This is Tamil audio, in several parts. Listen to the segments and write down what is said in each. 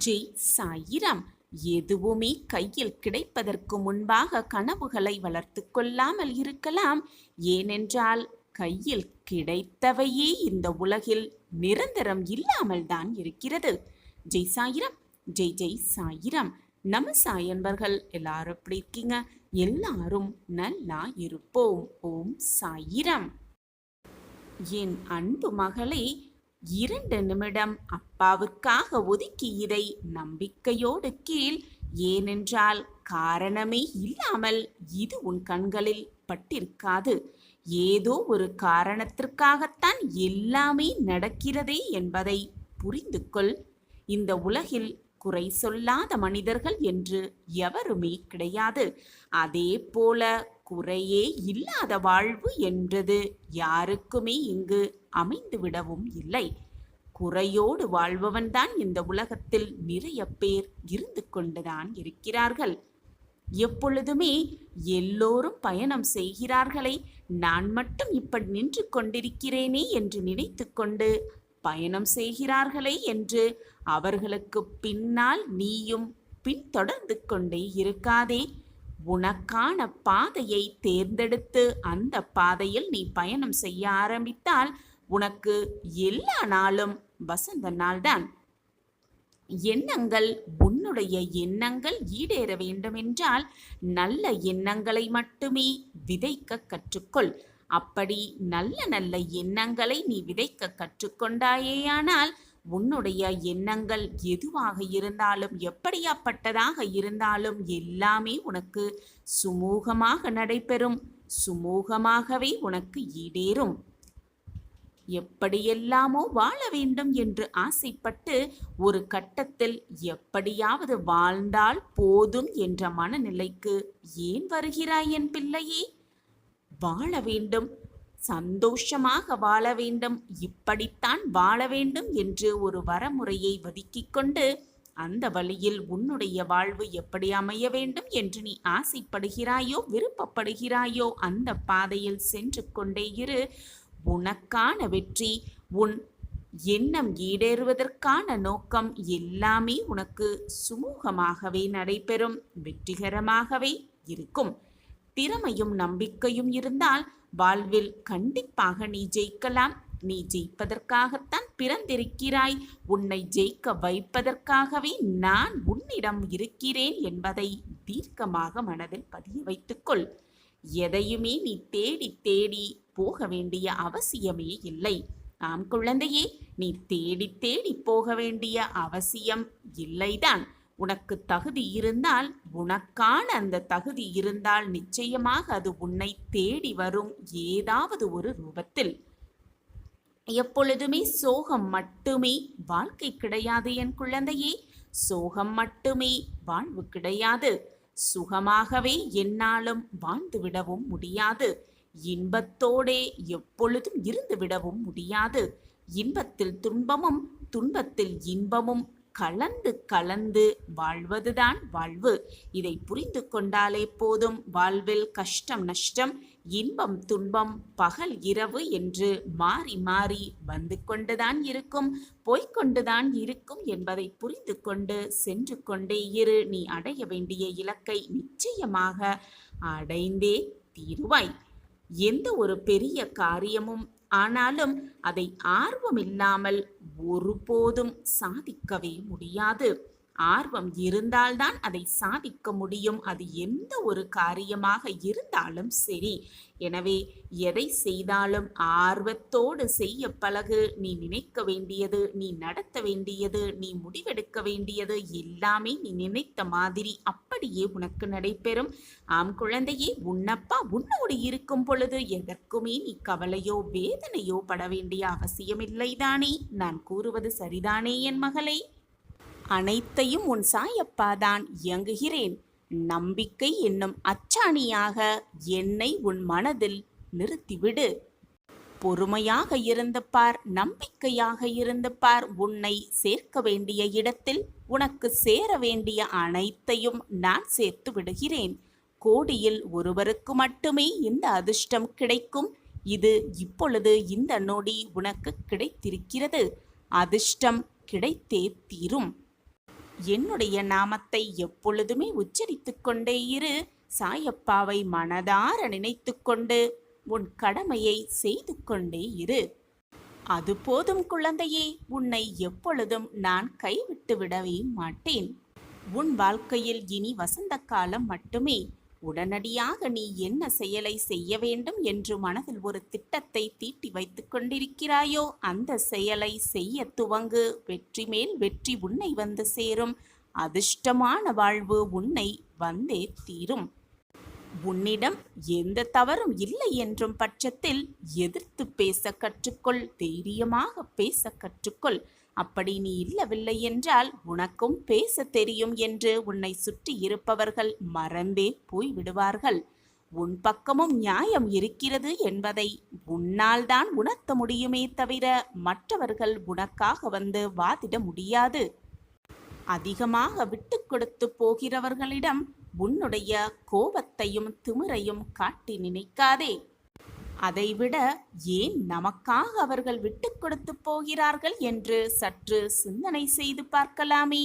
ஜெய் சாயிராம். எதுவுமே கையில் கிடைப்பதற்கு முன்பாக கனவுகளை வளர்த்து கொள்ளாமல் இருக்கலாம். ஏனென்றால் கையில் கிடைத்தவையே இந்த உலகில் நிரந்தரம் இல்லாமல் தான் இருக்கிறது. ஜெய் சாயிராம். ஜெய் ஜெய் சாயிராம். நம்ம சாய் அன்பர்கள் எல்லாரும் எப்படி இருக்கீங்க? எல்லாரும் நல்லா இருப்போம். ஓம் சாயிராம். என் அன்பு மகளே, 2 நிமிடம் அப்பாவுக்காக ஒதுக்கி இதை நம்பிக்கையோடு கீழ். ஏனென்றால் காரணமே இல்லாமல் இது உன் கண்களில் பட்டிருக்காது. ஏதோ ஒரு காரணத்திற்காகத்தான் எல்லாமே நடக்கிறதே என்பதை புரிந்து கொள். இந்த உலகில் குறை சொல்லாத மனிதர்கள் என்று எவருமே கிடையாது. அதே போல குறையே இல்லாத வாழ்வு என்றது யாருக்குமே இங்கு அமைந்துவிடவும் இல்லை. குறையோடு வாழ்பவன்தான் இந்த உலகத்தில் நிறைய பேர் இருந்து கொண்டுதான் இருக்கிறார்கள். எப்பொழுதுமே எல்லோரும் பயணம் செய்கிறார்களே, நான் மட்டும் இப்படி நின்று கொண்டிருக்கிறேனே என்று நினைத்து கொண்டு பயணம் செய்கிறார்களே என்று அவர்களுக்கு பின்னால் நீயும் பின்தொடர்ந்து கொண்டே இருக்காதே. உனக்கான பாதையை தேர்ந்தெடுத்து அந்த பாதையில் நீ பயணம் செய்ய ஆரம்பித்தால் உனக்கு எல்லா நாளும் வசந்த நாள்தான். எண்ணங்கள், உன்னுடைய எண்ணங்கள் ஈடேற வேண்டுமென்றால் நல்ல எண்ணங்களை மட்டுமே விதைக்க கற்றுக்கொள். அப்படி நல்ல நல்ல எண்ணங்களை நீ விதைக்க கற்றுக்கொண்டாயேயானால் உன்னுடைய எண்ணங்கள் எதுவாக இருந்தாலும் எப்படியாப்பட்டதாக இருந்தாலும் எல்லாமே உனக்கு சுமூகமாக நடைபெறும். சுமூகமாகவே உனக்கு ஈடேறும். எப்படியெல்லாமோ வாழ வேண்டும் என்று ஆசைப்பட்டு ஒரு கட்டத்தில் எப்படியாவது வாழ்ந்தால் போதும் என்ற மனநிலைக்கு ஏன் வருகிறாய் என் பிள்ளையே? வாழ வேண்டும், சந்தோஷமாக வாழ வேண்டும், இப்படித்தான் வாழ வேண்டும் என்று ஒரு வரமுறையை ஒதுக்கிக் கொண்டு அந்த வழியில் உன்னுடைய வாழ்வு எப்படி அமைய வேண்டும் என்று நீ ஆசைப்படுகிறாயோ விருப்பப்படுகிறாயோ அந்த பாதையில் சென்று கொண்டே இரு. உனக்கான வெற்றி, உன் எண்ணம் ஈடேறுவதற்கான நோக்கம் எல்லாமே உனக்கு சுமூகமாகவே நடைபெறும், வெற்றிகரமாகவே இருக்கும். திறமையும் நம்பிக்கையும் இருந்தால் வாழ்வில் கண்டிப்பாக நீ ஜெயிக்கலாம். நீ ஜெயிப்பதற்காகத்தான் பிறந்திருக்கிறாய். உன்னை ஜெயிக்க வைப்பதற்காகவே நான் உன்னிடம் இருக்கிறேன் என்பதை தீர்க்கமாக மனதில் பதிய வைத்துக்கொள். எதையுமே நீ தேடி தேடி போக வேண்டிய அவசியமே இல்லை. ஆம் குழந்தையே, நீ தேடி தேடி போக வேண்டிய அவசியம் இல்லைதான். உனக்கு தகுதி இருந்தால், உனக்கான அந்த தகுதி இருந்தால் நிச்சயமாக அது உன்னை தேடி வரும் ஏதாவது ஒரு ரூபத்தில். எப்பொழுதுமே சோகம் மட்டுமே வாழ்க்கை கிடையாது என் குழந்தையே. சோகம் மட்டுமே வாழ்வு கிடையாது. சுகமாகவே எந்நாளும் வாழ்ந்து விடவும் முடியாது. இன்பத்தோடே எப்பொழுதும் இருந்து விடவும் முடியாது. இன்பத்தில் துன்பமும் துன்பத்தில் இன்பமும் கலந்து கலந்து வாழ்வதுதான் வாழ்வு. இதை புரிந்து கொண்டாலே போதும். வாழ்வில் கஷ்டம் நஷ்டம், இன்பம் துன்பம், பகல் இரவு என்று மாறி மாறி வந்து கொண்டுதான் இருக்கும், போய்கொண்டுதான் இருக்கும் என்பதை புரிந்து கொண்டு சென்று கொண்டே இரு. நீ அடைய வேண்டிய இலக்கை நிச்சயமாக அடைந்தே தீருவாய். எந்த ஒரு பெரிய காரியமும் ஆனாலும் அதை ஆர்வமில்லாமல் ஒருபோதும் சாதிக்கவே முடியாது. ஆர்வம் இருந்தால்தான் அதை சாதிக்க முடியும். அது எந்த ஒரு காரியமாக இருந்தாலும் சரி. எனவே எதை செய்தாலும் ஆர்வத்தோடு செய்ய பழகு. நீ நினைக்க வேண்டியது, நீ நடத்த வேண்டியது, நீ முடிவெடுக்க வேண்டியது எல்லாமே நீ நினைத்த மாதிரி அப்படியே உனக்கு நடைபெறும். ஆம் குழந்தையே, உன்னப்பா உன்னோடு இருக்கும் பொழுது எதற்குமே நீ கவலையோ வேதனையோ பட வேண்டிய அவசியமில்லைதானே? நான் கூறுவது சரிதானே என் மகளே? அனைத்தையும் உன் சாயப்பாதான் இயங்குகிறேன். நம்பிக்கை என்னும் அச்சாணியாக என்னை உன் மனதில் நிறுத்திவிடு. பொறுமையாக இருந்து பார், நம்பிக்கையாக இருந்து பார். உன்னை சேர்க்க வேண்டிய இடத்தில் உனக்கு சேர வேண்டிய அனைத்தையும் நான் சேர்த்து விடுகிறேன். கோடியில் ஒருவருக்கு மட்டுமே இந்த அதிர்ஷ்டம் கிடைக்கும். இது இப்பொழுது இந்த நொடி உனக்கு கிடைத்திருக்கிறது. அதிர்ஷ்டம் கிடைத்தே தீரும். என்னுடைய நாமத்தை எப்பொழுதுமே உச்சரித்துக் கொண்டே இரு. சாயப்பாவை மனதார நினைத்துக் கொண்டு உன் கடமையை செய்து கொண்டே இரு. அது போதும் குழந்தையே, உன்னை எப்பொழுதும் நான் கைவிட்டு விடவே மாட்டேன். உன் வாழ்க்கையில் இனி வசந்த காலம் மட்டுமே. உடனடியாக நீ என்ன செயலை செய்ய வேண்டும் என்று மனதில் ஒரு திட்டத்தை தீட்டி வைத்துக் கொண்டிருக்கிறாயோ அந்த செயலை செய்ய துவங்கு. வெற்றி மேல் வெற்றி உன்னை வந்து சேரும். அதிர்ஷ்டமான வாழ்வு உன்னை வந்தே தீரும். உன்னிடம் எந்த தவறும் இல்லை என்றும் பட்சத்தில் எதிர்த்து பேச கற்றுக்கொள். தைரியமாக பேச கற்றுக்கொள். அப்படி நீ இல்லவில்லை என்றால் உனக்கும் பேச தெரியும் என்று உன்னை சுற்றி இருப்பவர்கள் மறந்தே போய்விடுவார்கள். உன் பக்கமும் நியாயம் இருக்கிறது என்பதை உன்னால் தான் உணர்த்த முடியுமே தவிர மற்றவர்கள் உனக்காக வந்து வாதிட முடியாது. அதிகமாக விட்டு கொடுத்து போகிறவர்களிடம் உன்னுடைய கோபத்தையும் திமிரையும் காட்டி நினைக்காதே. அதைவிட ஏன் நமக்காக அவர்கள் விட்டு கொடுத்து போகிறார்கள் என்று சற்று சிந்தனை செய்து பார்க்கலாமே.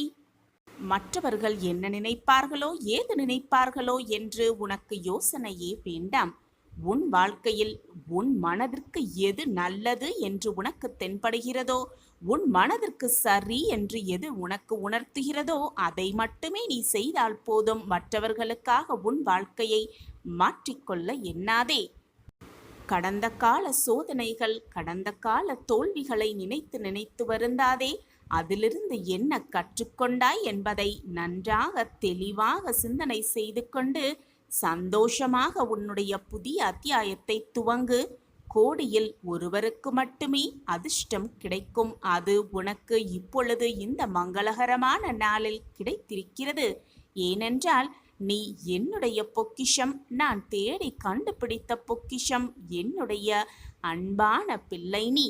மற்றவர்கள் என்ன நினைப்பார்களோ ஏது நினைப்பார்களோ என்று உனக்கு யோசனையே வேண்டாம். உன் வாழ்க்கையில் உன் மனதிற்கு எது நல்லது என்று உனக்கு தென்படுகிறதோ, உன் மனதிற்கு சரி என்று எது உனக்கு உணர்த்துகிறதோ அதை மட்டுமே நீ செய்தால் போதும். மற்றவர்களுக்காக உன் வாழ்க்கையை மாற்றிக்கொள்ள எண்ணாதே. கடந்த கால சோதனைகள், கடந்த கால தோல்விகளை நினைத்து நினைத்து வருந்தாதே. அதிலிருந்து என்ன கற்றுக்கொண்டாய் என்பதை நன்றாக தெளிவாக சிந்தனை செய்து கொண்டு சந்தோஷமாக உன்னுடைய புதிய அத்தியாயத்தை துவங்கு. கோடியில் ஒருவருக்கு மட்டுமே அதிர்ஷ்டம் கிடைக்கும். அது உனக்கு இப்பொழுது இந்த மங்களகரமான நாளில் கிடைத்திருக்கிறது. ஏனென்றால் நீ என்னுடைய பொக்கிஷம், நான் தேடி கண்டுபிடித்த பொக்கிஷம், என்னுடைய அன்பான பிள்ளை நீ.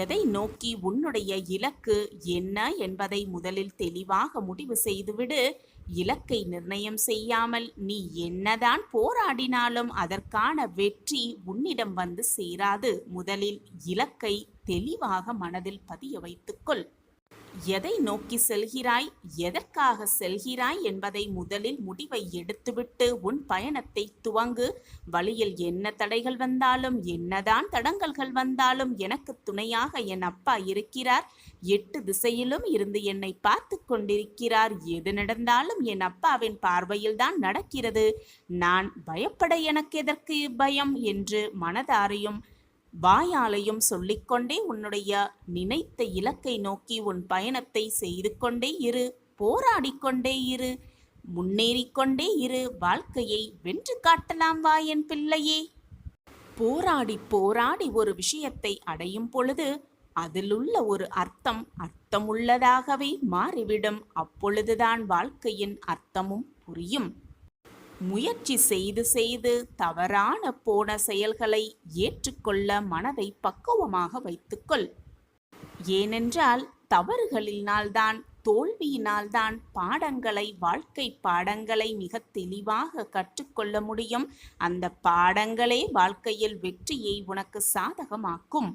எதை நோக்கி உன்னுடைய இலக்கு என்ன என்பதை முதலில் தெளிவாக முடிவு செய்துவிடு. இலக்கை நிர்ணயம் செய்யாமல் நீ என்னதான் போராடினாலும் அதற்கான வெற்றி உன்னிடம் வந்து சேராது. முதலில் இலக்கை தெளிவாக மனதில் பதிய வைத்துக்கொள். எதை நோக்கி செல்கிறாய், எதற்காக செல்கிறாய் என்பதை முதலில் முடிவை எடுத்துவிட்டு உன் பயணத்தை துவங்கு. வழியில் என்ன தடைகள் வந்தாலும், என்னதான் தடங்கல்கள் வந்தாலும் எனக்கு துணையாக என் அப்பா இருக்கிறார். 8 திசையிலும் இருந்து என்னை பார்த்து கொண்டிருக்கிறார். எது நடந்தாலும் என் அப்பாவின் பார்வையில்தான் நடக்கிறது. நான் பயப்பட எனக்கு எதற்கு பயம் என்று மனதாரையும் வாயாலையும் சொல்லிக்கொண்டே உன்னுடைய நினைத்த இலக்கை நோக்கி உன் பயணத்தை செய்து கொண்டே இரு. போராடிக்கொண்டே இரு. முன்னேறிக்கொண்டே இரு. வாழ்க்கையை வென்று காட்டலாம் வா என் பிள்ளையே. போராடி போராடி ஒரு விஷயத்தை அடையும் பொழுது அதிலுள்ள ஒரு அர்த்தமுள்ளதாகவே மாறிவிடும். அப்பொழுதுதான் வாழ்க்கையின் அர்த்தமும் புரியும். முயற்சி செய்து செய்து தவறான போன செயல்களை ஏற்றுக்கொள்ள மனதை பக்குவமாக வைத்துக்கொள். ஏனென்றால் தவறுகளினால்தான், தோல்வியினால்தான் பாடங்களை, வாழ்க்கை பாடங்களை மிக தெளிவாக கற்றுக்கொள்ள முடியும். அந்த பாடங்களே வாழ்க்கையில் வெற்றியை உனக்கு சாதகமாக்கும்.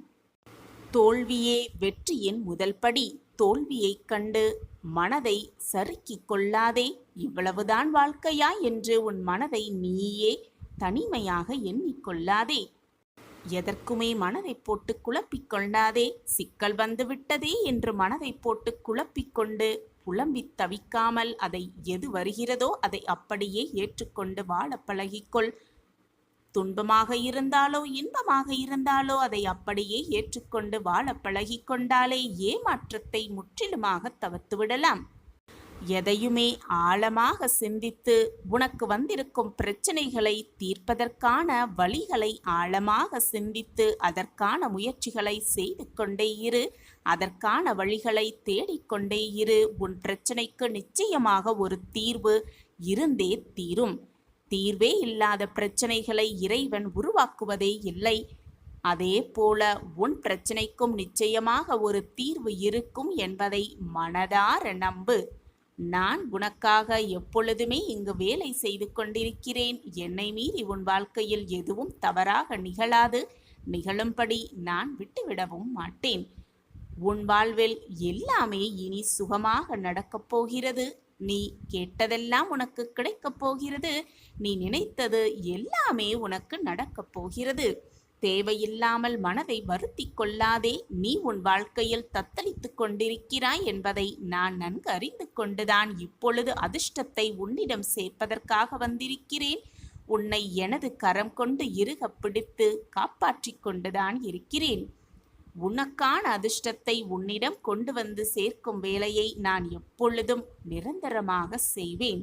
தோல்வியே வெற்றியின் முதல் படி. தோல்வியைக் கண்டு மனதை சறுக்கிக் கொள்ளாதே. இவ்வளவுதான் வாழ்க்கையா என்று உன் மனதை நீயே தனிமையாக எண்ணிக்கொள்ளாதே. எதற்குமே மனதை போட்டு குழப்பிக் கொள்ளாதே. சிக்கல் வந்துவிட்டதே என்று மனதை போட்டு குழப்பிக்கொண்டு புலம்பித் தவிக்காமல் அதை எது வருகிறதோ அதை அப்படியே ஏற்றுக்கொண்டு வாழ பழகிக்கொள். துன்பமாக இருந்தாலோ இன்பமாக இருந்தாலோ அதை அப்படியே ஏற்றுக்கொண்டு வாழ பழகிக்கொண்டாலே ஏமாற்றத்தை முற்றிலுமாக தவிர்த்துவிடலாம். எதையுமே ஆழமாக சிந்தித்து உனக்கு வந்திருக்கும் பிரச்சனைகளை தீர்ப்பதற்கான வழிகளை ஆழமாக சிந்தித்து அதற்கான முயற்சிகளை செய்து கொண்டே இரு. அதற்கான வழிகளை தேடிக்கொண்டே இரு. உன் பிரச்சனைக்கு நிச்சயமாக ஒரு தீர்வு இருந்தே தீரும். தீர்வே இல்லாத பிரச்சனைகளை இறைவன் உருவாக்குவதே இல்லை. அதே போல உன் பிரச்சனைக்கும் நிச்சயமாக ஒரு தீர்வு இருக்கும் என்பதை மனதார நம்பு. நான் உனக்காக எப்பொழுதுமே இங்கு வேலை செய்து கொண்டிருக்கிறேன். என்னை மீறி உன் வாழ்க்கையில் எதுவும் தவறாக நிகழாது. நிகழும்படி நான் விட்டுவிடவும் மாட்டேன். உன் வாழ்வில் எல்லாமே இனி சுகமாக நடக்கப் போகிறது. நீ கேட்டதெல்லாம் உனக்கு கிடைக்கப் போகிறது. நீ நினைத்தது எல்லாமே உனக்கு நடக்கப் போகிறது. தேவையில்லாமல் மனதை வருத்திக் கொள்ளாதே. நீ உன் வாழ்க்கையில் தத்தளித்துக் கொண்டிருக்கிறாய் என்பதை நான் நன்கு அறிந்து கொண்டுதான் இப்பொழுது அதிர்ஷ்டத்தை உன்னிடம் சேர்ப்பதற்காக வந்திருக்கிறேன். உன்னை எனது கரம் கொண்டு இறுக பிடித்து காப்பாற்றிக் கொண்டுதான் இருக்கிறேன். உனக்கான அதிர்ஷ்டத்தை உன்னிடம் கொண்டு வந்து சேர்க்கும் வேலையை நான் எப்பொழுதும் நிரந்தரமாக செய்வேன்.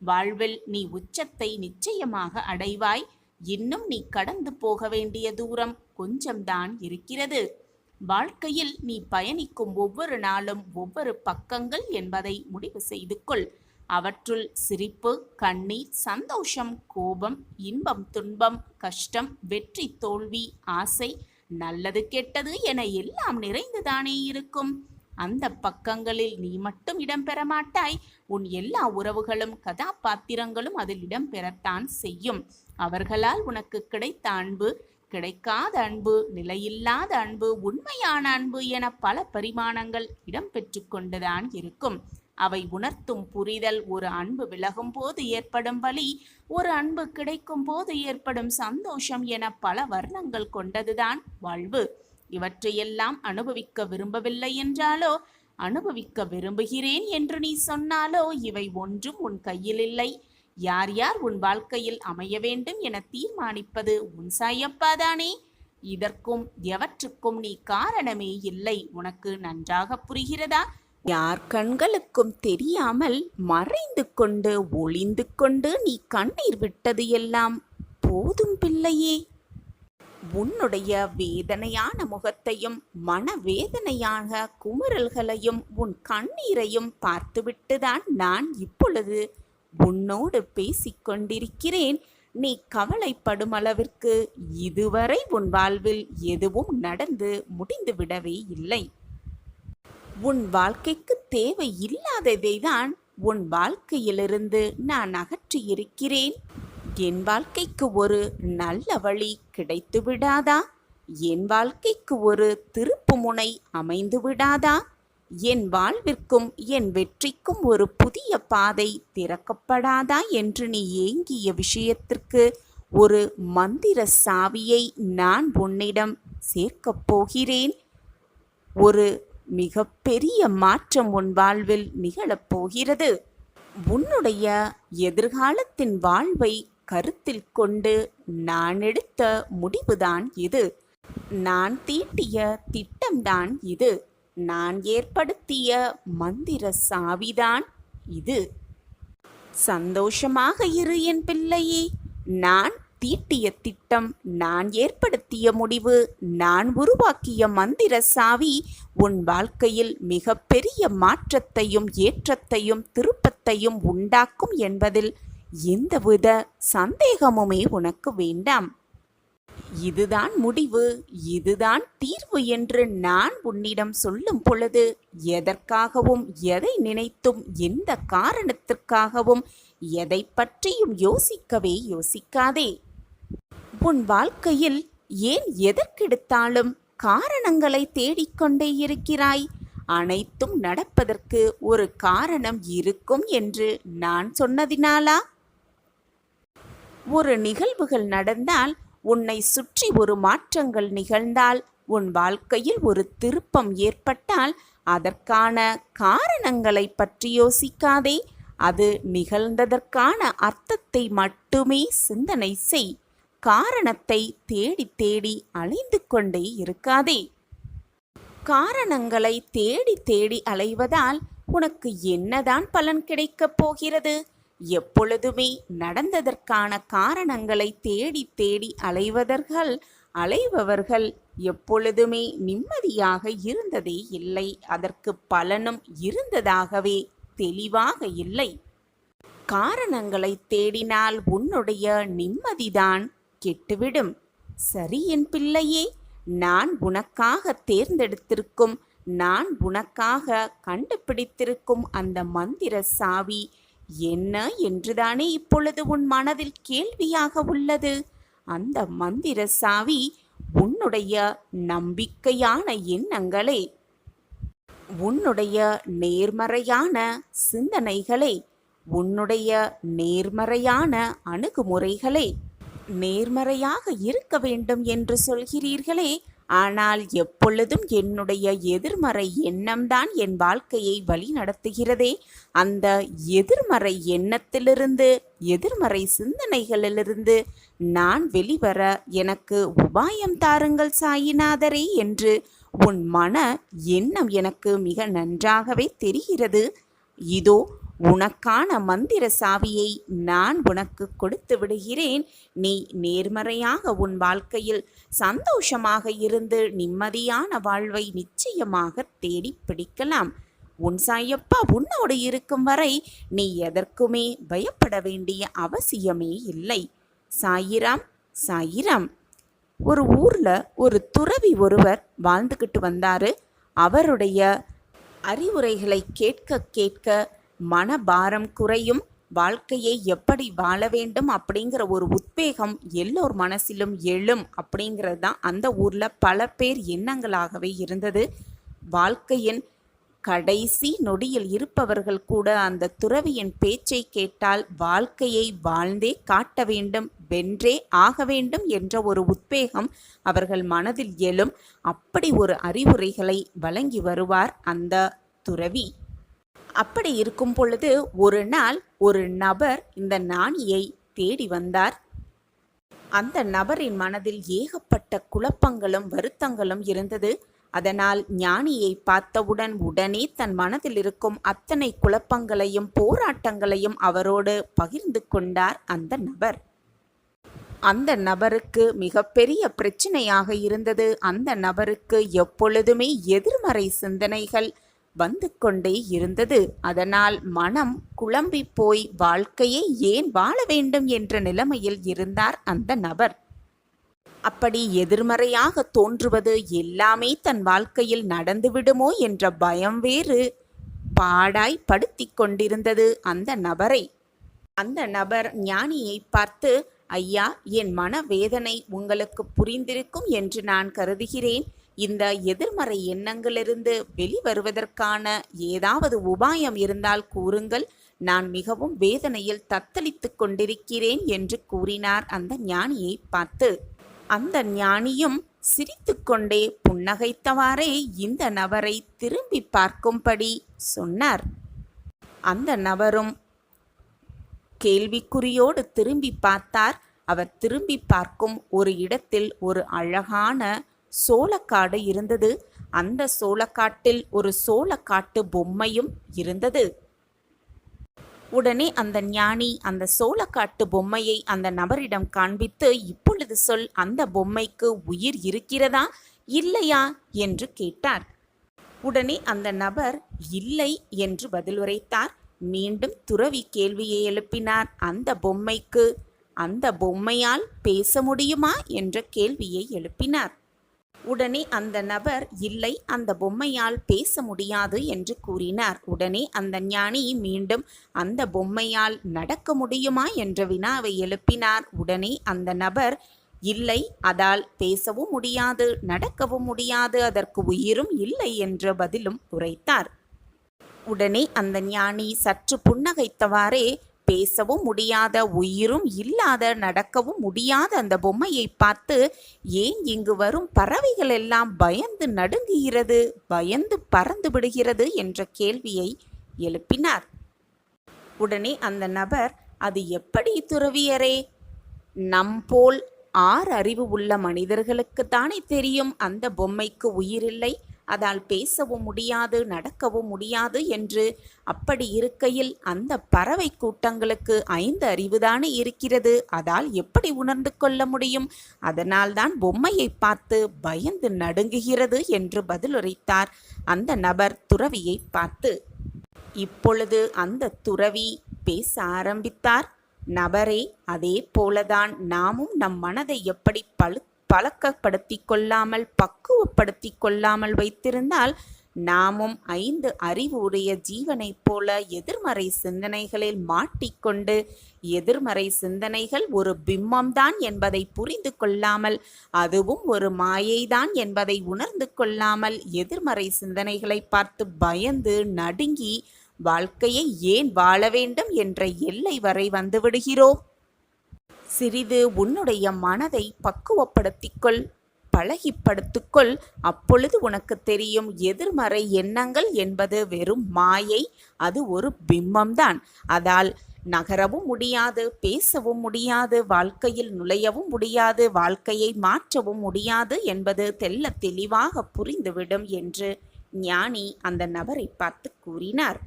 வாழ்வில் நீ உச்சத்தை நிச்சயமாக அடைவாய். இன்னும் நீ கடந்து போக வேண்டிய தூரம் கொஞ்சம்தான் இருக்கிறது. வாழ்க்கையில் நீ பயணிக்கும் ஒவ்வொரு நாளும் ஒவ்வொரு பக்கங்கள் என்பதை முடிவு செய்து கொள். அவற்றுள் சிரிப்பு, கண்ணீர், சந்தோஷம், கோபம், இன்பம், துன்பம், கஷ்டம், வெற்றி, தோல்வி, ஆசை, நல்லது கெட்டது என எல்லாம் நிறைந்துதானே இருக்கும். அந்த பக்கங்களில் நீ மட்டும் இடம்பெற மாட்டாய். உன் எல்லா உறவுகளும் கதாபாத்திரங்களும் அதில் இடம்பெறத்தான் செய்யும். அவர்களால் உனக்கு கிடைத்த அன்பு, கிடைக்காத அன்பு, நிலையில்லாத அன்பு, உண்மையான அன்பு என பல பரிமாணங்கள் இடம்பெற்று கொண்டுதான் இருக்கும். அவை உணர்த்தும் புரிதல் ஒரு அன்பு விலகும் போது ஏற்படும் வலி, ஒரு அன்பு கிடைக்கும் போது ஏற்படும் சந்தோஷம் என பல வர்ணங்கள் கொண்டதுதான் வாழ்வு. இவற்றையெல்லாம் அனுபவிக்க விரும்பவில்லை என்றாலோ, அனுபவிக்க விரும்புகிறேன் என்று நீ சொன்னாலோ இவை ஒன்றும் உன் கையில் இல்லை. யார் யார் உன் வாழ்க்கையில் அமைய வேண்டும் என தீர்மானிப்பது உன் சாயப்பாதானே. இதற்கும் எவற்றுக்கும் நீ காரணமே இல்லை. உனக்கு நன்றாக புரிகிறதா? யார் கண்களுக்கும் தெரியாமல் மறைந்து கொண்டு ஒளிந்து கொண்டு நீ கண்ணீர் விட்டது எல்லாம் போதும் பிள்ளையே. உன்னுடைய வேதனையான முகத்தையும் மனவேதனையான குமுறல்களையும் உன் கண்ணீரையும் பார்த்துவிட்டுதான் நான் இப்பொழுது உன்னோடு பேசிக்கொண்டிருக்கிறேன். நீ கவலைப்படும் அளவிற்கு இதுவரை உன் வாழ்வில் எதுவும் நடந்து முடிந்துவிடவே இல்லை. உன் வாழ்க்கைக்கு தேவை இல்லாததை தான் உன் வாழ்க்கையிலிருந்து நான் அகற்றியிருக்கிறேன். என் வாழ்க்கைக்கு ஒரு நல்ல வழி கிடைத்து விடாதா? என் வாழ்க்கைக்கு ஒரு திருப்பு முனை அமைந்து விடாதா? என் வாழ்விற்கும் என் வெற்றிக்கும் ஒரு புதிய பாதை திறக்கப்படாதா என்று நீ ஏங்கிய விஷயத்திற்கு ஒரு மந்திர சாவியை நான் உன்னிடம் சேர்க்கப் போகிறேன். ஒரு மிகப்பெரிய மாற்றம் உன் வாழ்வில் நிகழப்போகிறது. உன்னுடைய எதிர்காலத்தின் வாழ்வை கருத்தில் கொண்டு நான் எடுத்த முடிவுதான் இது. நான் தீட்டிய திட்டம்தான் இது. நான் ஏற்படுத்திய மந்திர சாவிதான் இது. சந்தோஷமாக இரு என் பிள்ளையே. நான் தீட்டிய திட்டம், நான் ஏற்படுத்திய முடிவு, நான் உருவாக்கிய மந்திர சாவி உன் வாழ்க்கையில் மிகப்பெரிய மாற்றத்தையும் ஏற்றத்தையும் திருப்பத்தையும் உண்டாக்கும் என்பதில் எந்தவித சந்தேகமுமே உனக்கு வேண்டாம். இதுதான் முடிவு, இதுதான் தீர்வு என்று நான் உன்னிடம் சொல்லும் பொழுது எதற்காகவும் எதை நினைத்தும் எந்த காரணத்திற்காகவும் எதை பற்றியும் யோசிக்கவே யோசிக்காதே. உன் வாழ்க்கையில் ஏன் எதற்கெடுத்தாலும் காரணங்களை தேடிக்கொண்டே இருக்கிறாய்? அனைத்தும் நடப்பதற்கு ஒரு காரணம் இருக்கும் என்று நான் சொன்னதினாலா? ஒரு நிகழ்வுகள் நடந்தால், உன்னை சுற்றி ஒரு மாற்றங்கள் நிகழ்ந்தால், உன் வாழ்க்கையில் ஒரு திருப்பம் ஏற்பட்டால் அதற்கான காரணங்களை பற்றி யோசிக்காதே. அது நிகழ்ந்ததற்கான அர்த்தத்தை மட்டுமே சிந்தனை செய். காரணத்தை தேடி தேடி அலைந்து கொண்டே இருக்காதே. காரணங்களை தேடி தேடி அலைவதால் உனக்கு என்னதான் பலன் கிடைக்கப் போகிறது? எப்பொழுதுமே நடந்ததற்கான காரணங்களை தேடி தேடி அலைபவர்கள் எப்பொழுதுமே நிம்மதியாக இருந்ததே இல்லை. அதற்கு பலனும் இருந்ததாகவே தெளிவாக இல்லை. காரணங்களை தேடினால் உன்னுடைய நிம்மதிதான் கெட்டுவிடும். சரி என் பிள்ளையே, நான் உனக்காக தேர்ந்தெடுத்திருக்கும், நான் உனக்காக கண்டுபிடித்திருக்கும் அந்த மந்திர சாவி என்ன என்றுதானே இப்பொழுது உன் மனதில் கேள்வியாக உள்ளது. அந்த மந்திர சாவி உன்னுடைய நம்பிக்கையான எண்ணங்களே. உன்னுடைய நேர்மறையான சிந்தனைகளை, உன்னுடைய நேர்மறையான அணுகுமுறைகளை, நேர்மறையாக இருக்க வேண்டும் என்று சொல்கிறீர்களே, ஆனால் எப்பொழுதும் என்னுடைய எதிர்மறை எண்ணம்தான் என் வாழ்க்கையை வழிநடத்துகிறதே. அந்த எதிர்மறை எண்ணத்திலிருந்து, எதிர்மறை சிந்தனைகளிலிருந்து நான் வெளிவர எனக்கு உபாயம் தாருங்கள் சாயிநாதரே என்று உன் மன எண்ணம் எனக்கு மிக நன்றாகவே தெரிகிறது. இதோ உனக்கான மந்திர சாவியை நான் உனக்கு கொடுத்து விடுகிறேன். நீ நேர்மறையாக உன் வாழ்க்கையில் சந்தோஷமாக இருந்து நிம்மதியான வாழ்வை நிச்சயமாக தேடி பிடிக்கலாம். உன் சாயப்பா உன்னோடு இருக்கும் வரை நீ எதற்குமே பயப்பட வேண்டிய அவசியமே இல்லை. சாயிராம், சாயிராம். ஒரு ஊரில் ஒரு துறவி ஒருவர் வாழ்ந்துக்கிட்டு வந்தார். அவருடைய அறிவுரைகளை கேட்க கேட்க மனபாரம் குறையும், வாழ்க்கையை எப்படி வாழ வேண்டும் அப்படிங்கிற ஒரு உத்வேகம் எல்லோர் மனசிலும் எழும் அப்படிங்கிறது தான் அந்த ஊரில் பல பேர் எண்ணங்களாகவே இருந்தது. வாழ்க்கையின் கடைசி நொடியில் இருப்பவர்கள் கூட அந்த துறவியின் பேச்சை கேட்டால் வாழ்க்கையை வாழ்ந்தே காட்ட வேண்டும், வென்றே ஆக வேண்டும் என்ற ஒரு உத்வேகம் அவர்கள் மனதில் எழும். அப்படி ஒரு அறிவுரைகளை வழங்கி வருவார் அந்த துறவி. அப்படி இருக்கும் பொழுது ஒரு நாள் ஒரு நபர் இந்த ஞானியை தேடி வந்தார். அந்த நபரின் மனதில் ஏகப்பட்ட குழப்பங்களும் வருத்தங்களும் இருந்தது. அதனால் ஞானியை பார்த்தவுடன் உடனே தன் மனதில் இருக்கும் அத்தனை குழப்பங்களையும் போராட்டங்களையும் அவரோடு பகிர்ந்து கொண்டார் அந்த நபர். அந்த நபருக்கு மிகப்பெரிய பிரச்சனையாக இருந்தது. அந்த நபருக்கு எப்பொழுதுமே எதிர்மறை சிந்தனைகள் வந்து கொண்டே இருந்தது. அதனால் மனம் குழம்பி போய் வாழ்க்கையை ஏன் வாழ வேண்டும் என்ற நிலைமையில் இருந்தார் அந்த நபர். அப்படி எதிர்மறையாக தோன்றுவது எல்லாமே தன் வாழ்க்கையில் நடந்துவிடுமோ என்ற பயம் வேறு பாடாய் படுத்தி கொண்டிருந்தது அந்த நபரை. அந்த நபர் ஞானியை பார்த்து, ஐயா, என் மனவேதனை உங்களுக்கு புரிந்திருக்கும் என்று நான் கருதுகிறேன். இந்த எதிர்மறை எண்ணங்களிலிருந்து வெளிவருவதற்கான ஏதாவது உபாயம் இருந்தால் கூறுங்கள். நான் மிகவும் வேதனையில் தத்தளித்து கொண்டிருக்கிறேன் என்று கூறினார் அந்த ஞானியை பார்த்து. அந்த ஞானியும் சிரித்து கொண்டே புன்னகைத்தவாறே இந்த நபரை திரும்பி பார்க்கும்படி சொன்னார். அந்த நபரும் கேள்விக்குறியோடு திரும்பி பார்த்தார். அவர் திரும்பி பார்க்கும் ஒரு இடத்தில் ஒரு அழகான சோளக்காடு இருந்தது. அந்த சோளக்காட்டில் ஒரு சோளக்காட்டு பொம்மையும் இருந்தது. உடனே அந்த ஞானி அந்த சோளக்காட்டு பொம்மையை அந்த நபரிடம் காண்பித்து, இப்பொழுது சொல், அந்த பொம்மைக்கு உயிர் இருக்கிறதா இல்லையா என்று கேட்டார். உடனே அந்த நபர் இல்லை என்று பதிலுரைத்தார். மீண்டும் துறவி கேள்வியை எழுப்பினார். அந்த பொம்மையால் பேச முடியுமா என்ற கேள்வியை எழுப்பினார். உடனே அந்த நபர் இல்லை, அந்த பொம்மையால் பேச முடியாது என்று கூறினார். உடனே அந்த ஞானி மீண்டும் அந்த பொம்மையால் நடக்க முடியுமா என்ற வினாவை எழுப்பினார். உடனே அந்த நபர் இல்லை, அதால் பேசவும் முடியாது, நடக்கவும் முடியாது, அதற்கு உயிரும் இல்லை என்ற பதிலும் உரைத்தார். உடனே அந்த ஞானி சற்று புன்னகைத்தவாறே, பேசவும் முடியாத, உயிரும் இல்லாத, நடக்கவும் முடியாத அந்த பொம்மையை பார்த்து, ஏன் இங்கு வரும் பறவைகள் எல்லாம் பயந்து நடுங்குகிறது, பயந்து பறந்து விடுகிறது என்ற கேள்வியை எழுப்பினார். உடனே அந்த நபர், அது எப்படி துறவியரே? நம்போல் 6 அறிவு உள்ள மனிதர்களுக்குத்தானே தெரியும் அந்த பொம்மைக்கு உயிரில்லை, அதால் பேசவும் முடியாது, நடக்கவும் முடியாது என்று. அப்படி இருக்கையில் அந்த பறவை கூட்டங்களுக்கு 5 அறிவுதானே இருக்கிறது, அதால் எப்படி உணர்ந்து கொள்ள முடியும்? அதனால்தான் பொம்மையை பார்த்து பயந்து நடுங்குகிறது என்று பதிலுரைத்தார் அந்த நபர் துறவியை பார்த்து. இப்பொழுது அந்த துறவி பேச ஆரம்பித்தார். நபரே, அதே போலதான் நாமும் நம் மனதை எப்படி பழக்கப்படுத்தி கொள்ளாமல், பக்குவப்படுத்தி கொள்ளாமல் வைத்திருந்தால் நாமும் 5 அறிவு உடைய ஜீவனைப் போல எதிர்மறை சிந்தனைகளில் மாட்டிக்கொண்டு எதிர்மறை சிந்தனைகள் ஒரு பிம்பம்தான் என்பதை புரிந்து கொள்ளாமல், அதுவும் ஒரு மாயைதான் என்பதை உணர்ந்து கொள்ளாமல், எதிர்மறை சிந்தனைகளை பார்த்து பயந்து நடுங்கி வாழ்க்கையை ஏன் வாழ வேண்டும் என்ற எல்லை வரை வந்துவிடுகிறோம். சிறிது உன்னுடைய மனதை பக்குவப்படுத்திக்கொள், பழகிப்படுத்திக்கொள். அப்பொழுது உனக்கு தெரியும், எதிர்மறை எண்ணங்கள் என்பது வெறும் மாயை, அது ஒரு பிம்பம்தான். அதால் நகரவும் முடியாது, பேசவும் முடியாது, வாழ்க்கையில் நுழையவும் முடியாது, வாழ்க்கையை மாற்றவும் முடியாது என்பது தெள்ளத் தெளிவாக புரிந்துவிடும் என்று ஞானி அந்த நபரை பார்த்து கூறினார்.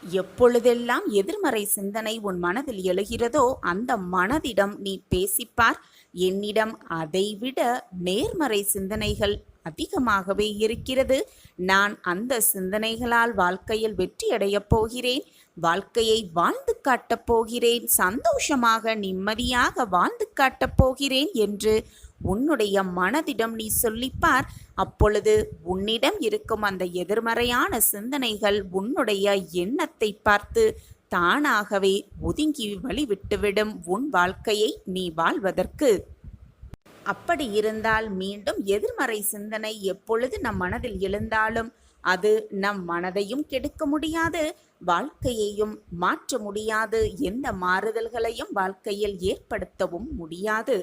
எப்பொழுதெல்லாம் எதிர்மறை சிந்தனை உன் மனதில் எழுகிறதோ அந்த மனதிடம் நீ பேசிப்பார். என்னிடம் அதைவிட நேர்மறை சிந்தனைகள் அதிகமாகவே இருக்கிறது. நான் அந்த சிந்தனைகளால் வாழ்க்கையில் வெற்றியடையப் போகிறேன், வாழ்க்கையை வாழ்ந்து காட்டப் போகிறேன், சந்தோஷமாக நிம்மதியாக வாழ்ந்து காட்டப் போகிறேன் என்று உன்னுடைய மனதிடம் நீ சொல்லிப்பார். அப்பொழுது உன்னிடம் இருக்கும் அந்த எதிர்மறையான சிந்தனைகள் உன்னுடைய எண்ணத்தை பார்த்து தானாகவே ஒதுங்கி வழிவிட்டுவிடும் உன் வாழ்க்கையை நீ வாழ்வதற்கு. அப்படி இருந்தால் மீண்டும் எதிர்மறை சிந்தனை எப்பொழுது நம் மனதில் எழுந்தாலும் அது நம் மனதையும் கெடுக்க முடியாது, வாழ்க்கையையும் மாற்ற முடியாது, எந்த மாறுதல்களையும் வாழ்க்கையில் ஏற்படுத்தவும் முடியாது.